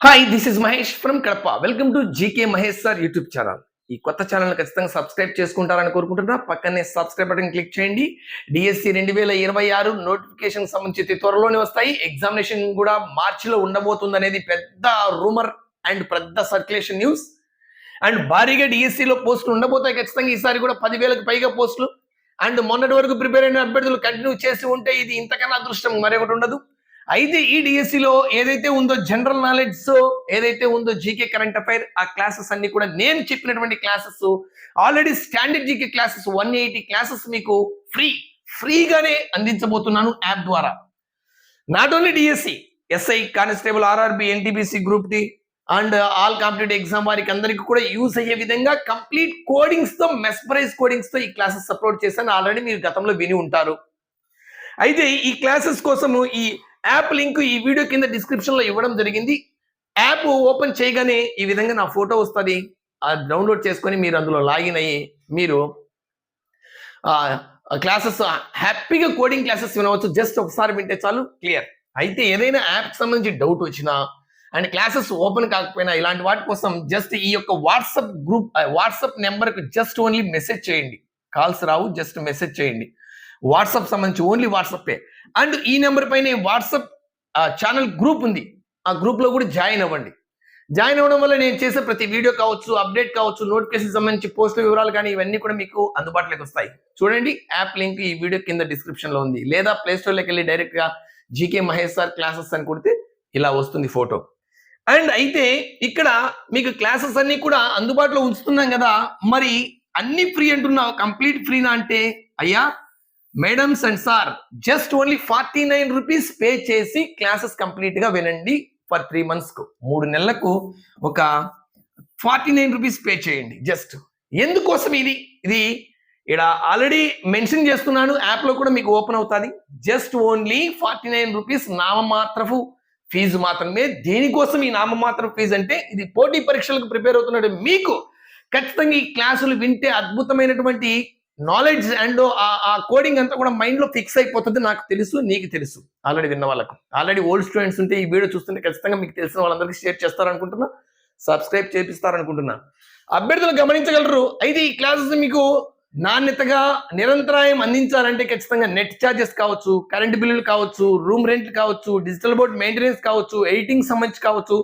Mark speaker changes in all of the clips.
Speaker 1: Hi, this is Mahesh from Kadapa. Welcome to GK Mahesh sir YouTube channel. ఈ కొత్త channel ఖచ్చితంగా subscribe చేసుకుంటారని కోరుకుంటున్నా. పక్కనే సబ్స్క్రైబ్ బటన్ క్లిక్ చేయండి. డిఎస్సి 2026 నోటిఫికేషన్ సంబంధించి త్వరలోనే వస్తాయి. ఎగ్జామినేషన్ కూడా మార్చిలో ఉండబోతుంది అనేది పెద్ద రూమర్ అండ్ పెద్ద సర్క్యులేషన్ న్యూస్. అండ్ భారీగా డిఎస్సిలో పోస్టులు ఉండబోతాయి ఖచ్చితంగా. ఈసారి కూడా 10,000కు పైగా పోస్టులు. అండ్ మొన్నటి వరకు ప్రిపేర్ అయిన అభ్యర్థులు కంటిన్యూ చేసి ఉంటే ఇది ఇంతకన్నా అదృష్టం మరొకటి ఉండదు. అయితే ఈ డిఎస్సిలో ఏదైతే ఉందో జనరల్ నాలెడ్జ్, ఏదైతే ఉందో జీకే కరెంట్ అఫైర్, ఆ క్లాసెస్ అన్ని కూడా నేను చెప్పినటువంటి classes already standard GK classes 180 classes మీకు ఫ్రీగానే అందించబోతున్నాను యాప్ ద్వారా. Not only DSC, SI, constable, RRB, NTPC, group D and all competitive exam వారికి అందరికీ కూడా యూజ్ అయ్యే విధంగా కంప్లీట్ కోడింగ్స్ తో, మెస్పరైజ్ కోడింగ్స్ తో ఈ క్లాసెస్ అప్లోడ్ చేశాను. ఆల్రెడీ మీరు గతంలో విని ఉంటారు. అయితే ఈ క్లాసెస్ కోసము ఈ యాప్ లింక్ ఈ వీడియో కింద డిస్క్రిప్షన్ లో ఇవ్వడం జరిగింది. యాప్ ఓపెన్ చేయగానే ఈ విధంగా నా ఫోటో వస్తుంది. డౌన్లోడ్ చేసుకొని మీరు అందులో లాగిన్ అయ్యి మీరు క్లాసెస్ హ్యాపీగా కోడింగ్ క్లాసెస్ వినవచ్చు. జస్ట్ ఒకసారి వింటే చాలు, క్లియర్. అయితే ఏదైనా యాప్ సంబంధించి డౌట్ వచ్చినా అండ్ క్లాసెస్ ఓపెన్ కాకపోయినా ఇలాంటి వాటి కోసం జస్ట్ ఈ యొక్క వాట్సాప్ నెంబర్కి జస్ట్ ఓన్లీ మెసేజ్ చేయండి. కాల్స్ రావు, జస్ట్ మెసేజ్ చేయండి. వాట్సాప్ సంబంధించి ఓన్లీ వాట్సాపే. అండ్ ఈ నెంబర్ పైన వాట్సాప్ ఛానల్ గ్రూప్ ఉంది. ఆ గ్రూప్ లో కూడా జాయిన్ అవ్వండి. జాయిన్ అవ్వడం వల్ల నేను చేసే ప్రతి వీడియో కావచ్చు, అప్డేట్ కావచ్చు, నోటిఫికేషన్ సంబంధించి పోస్టుల వివరాలు కానీ ఇవన్నీ కూడా మీకు అందుబాటులోకి వస్తాయి. చూడండి, యాప్ లింక్ ఈ వీడియో కింద డిస్క్రిప్షన్ లో ఉంది. లేదా ప్లే స్టోర్ లోకి వెళ్ళి డైరెక్ట్ గా జీకే మహేష్ సార్ క్లాసెస్ అని కొడితే ఇలా వస్తుంది ఫోటో. అండ్ అయితే ఇక్కడ మీకు క్లాసెస్ అన్ని కూడా అందుబాటులో ఉంచుతున్నాం కదా, మరి అన్ని ఫ్రీ అంటున్నావు, కంప్లీట్ ఫ్రీనా అంటే అయ్యా madams and sir just only 49 rupees pay చేసి క్లాసెస్ కంప్లీట్ గా వినండి. ఫర్ 3 months కు, 3 నెలలకు ఒక 49 రూపీస్ పే చేయండి. జస్ట్ ఎందుకోసం ఇది ఇక్కడ ఆల్రెడీ మెన్షన్ చేస్తున్నాను. యాప్ లో కూడా మీకు ఓపెన్ అవుతుంది. జస్ట్ ఓన్లీ 49 రూపీస్ నామమాత్రపు ఫీజు మాత్రమే. దేనికోసం ఈ నామమాత్రం ఫీజు అంటే, ఇది పోటీ పరీక్షలకు ప్రిపేర్ అవుతున్నట్టు మీకు ఖచ్చితంగా ఈ క్లాసులు వింటే అద్భుతమైనటువంటి నాలెడ్జ్ అండ్ ఆ కోడింగ్ అంతా కూడా మైండ్ లో ఫిక్స్ అయిపోతుంది. నాకు తెలుసు, నీకు తెలుసు, ఆల్రెడీ విన్న వాళ్ళకు. ఆల్రెడీ ఓల్డ్ స్టూడెంట్స్ ఉంటే ఈ వీడియో చూస్తుంటే ఖచ్చితంగా మీకు తెలిసిన వాళ్ళందరికీ షేర్ చేస్తారనుకుంటున్నా, సబ్స్క్రైబ్ చేపిస్తారనుకుంటున్నా. అభ్యర్థులు గమనించగలరు. అయితే ఈ క్లాసెస్ మీకు నాణ్యతగా నిరంతరాయం అందించాలంటే ఖచ్చితంగా నెట్ ఛార్జెస్ కావచ్చు, కరెంట్ బిల్లులు కావచ్చు, రూమ్ రెంట్ కావచ్చు, డిజిటల్ బోర్డ్ మెయింటెనెన్స్ కావచ్చు, ఎడిటింగ్ సంబంధించి కావచ్చు,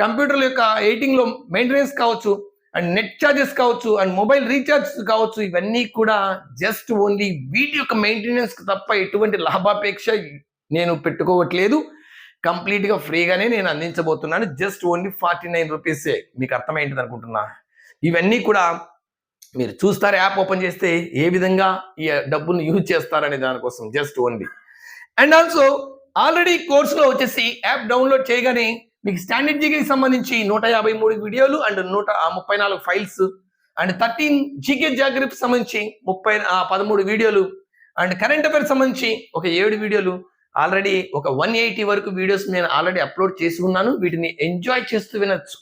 Speaker 1: కంప్యూటర్ల యొక్క ఎడిటింగ్ లో మెయింటెనెన్స్ కావచ్చు, అండ్ నెట్ ఛార్జెస్ కావచ్చు, అండ్ మొబైల్ రీఛార్జ్ కావచ్చు, ఇవన్నీ కూడా జస్ట్ ఓన్లీ వీటి యొక్క మెయింటెనెన్స్ తప్ప ఎటువంటి లాభాపేక్ష నేను పెట్టుకోవట్లేదు. కంప్లీట్ గా ఫ్రీగానే నేను అందించబోతున్నాను. జస్ట్ ఓన్లీ 49 రూపీసే. మీకు అర్థమైంది అనుకుంటున్నా. ఇవన్నీ కూడా మీరు చూస్తారు యాప్ ఓపెన్ చేస్తే ఏ విధంగా ఈ డబ్బును యూజ్ చేస్తారనే దానికోసం just only. And also already కోర్సులో వచ్చేసి యాప్ డౌన్లోడ్ చేయగానే మీకు స్టాండర్డ్ జీకేకి సంబంధించి 153 వీడియోలు అండ్ 134 ఫైల్స్ అండ్ 13 జీకే జాగ్రఫీకి సంబంధించి 13 వీడియోలు అండ్ కరెంట్ అఫైర్స్ సంబంధించి ఒక 7 వీడియోలు, ఆల్రెడీ ఒక 180 వరకు వీడియోస్ నేను ఆల్రెడీ అప్లోడ్ చేసి ఉన్నాను. వీటిని ఎంజాయ్ చేస్తూ వినొచ్చు.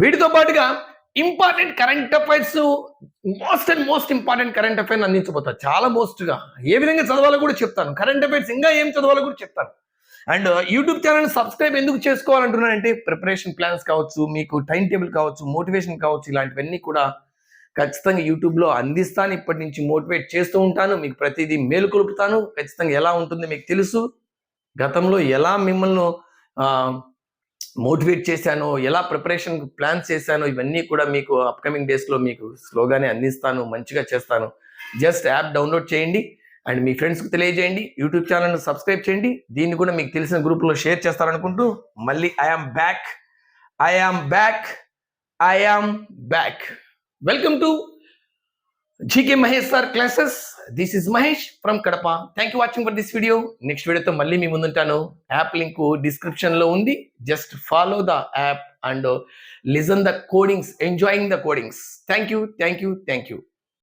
Speaker 1: వీటితో పాటుగా important current affairs, most important current affairs అందించబోతాను. చాలా మోస్ట్గా ఏ విధంగా చదవాలో కూడా చెప్తాను. కరెంట్ అఫైర్స్ ఇంకా ఏం చదవాలో కూడా చెప్తాను. అండ్ యూట్యూబ్ ఛానల్ సబ్స్క్రైబ్ ఎందుకు చేసుకోవాలంటున్నానంటే, ప్రిపరేషన్ ప్లాన్స్ కావచ్చు, మీకు టైం టేబుల్ కావచ్చు, మోటివేషన్ కావచ్చు, ఇలాంటివన్నీ కూడా ఖచ్చితంగా యూట్యూబ్లో అందిస్తాను. ఇప్పటి నుంచి మోటివేట్ చేస్తూ ఉంటాను, మీకు ప్రతిదీ మేలుకొలుపుతాను. ఖచ్చితంగా ఎలా ఉంటుంది మీకు తెలుసు. గతంలో ఎలా మిమ్మల్ని మోటివేట్ చేశానో, ఎలా ప్రిపరేషన్ ప్లాన్స్ చేశానో, ఇవన్నీ కూడా మీకు అప్కమింగ్ డేస్లో మీకు స్లోగానే అందిస్తాను, మంచిగా చేస్తాను. జస్ట్ యాప్ డౌన్లోడ్ చేయండి అండ్ మీ ఫ్రెండ్స్కి తెలియజేయండి. యూట్యూబ్ ఛానల్ని సబ్స్క్రైబ్ చేయండి. దీన్ని కూడా మీకు తెలిసిన గ్రూప్లో షేర్ చేస్తారనుకుంటూ మళ్ళీ I am back. Welcome to GK Mahesh sir classes. This is Mahesh from Kadapa. Thank you watching for this video. Next వీడియోతో మళ్ళీ మీ ముందుంటాను. యాప్ లింక్ డిస్క్రిప్షన్ లో ఉంది. Just follow the app and listen the codings, enjoying the codings. Thank you.